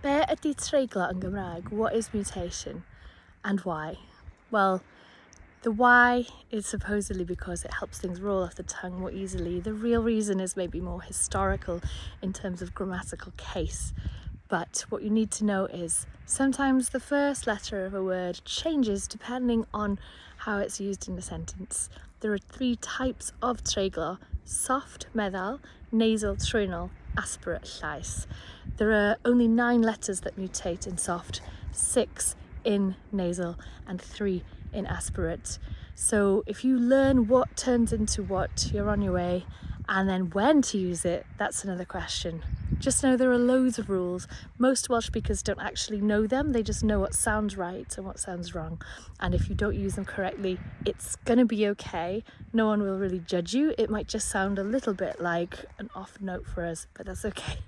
Be ydy treiglo yn Gymraeg? What is mutation and why? Well, the why is supposedly because it helps things roll off the tongue more easily. The real reason is maybe more historical in terms of grammatical case. But what you need to know is sometimes the first letter of a word changes depending on how it's used in a sentence. There are 3 types of treiglo: soft, meddal, nasal, trwynol, aspirate, llais. There are only 9 letters that mutate in soft, 6 in nasal and 3 in aspirate. So if you learn what turns into what, you're on your way. And then when to use it, that's another question. Just know there are loads of rules. Most Welsh speakers don't actually know them. They just know what sounds right and what sounds wrong. And if you don't use them correctly, it's gonna be okay. No one will really judge you. It might just sound a little bit like an off note for us, but that's okay.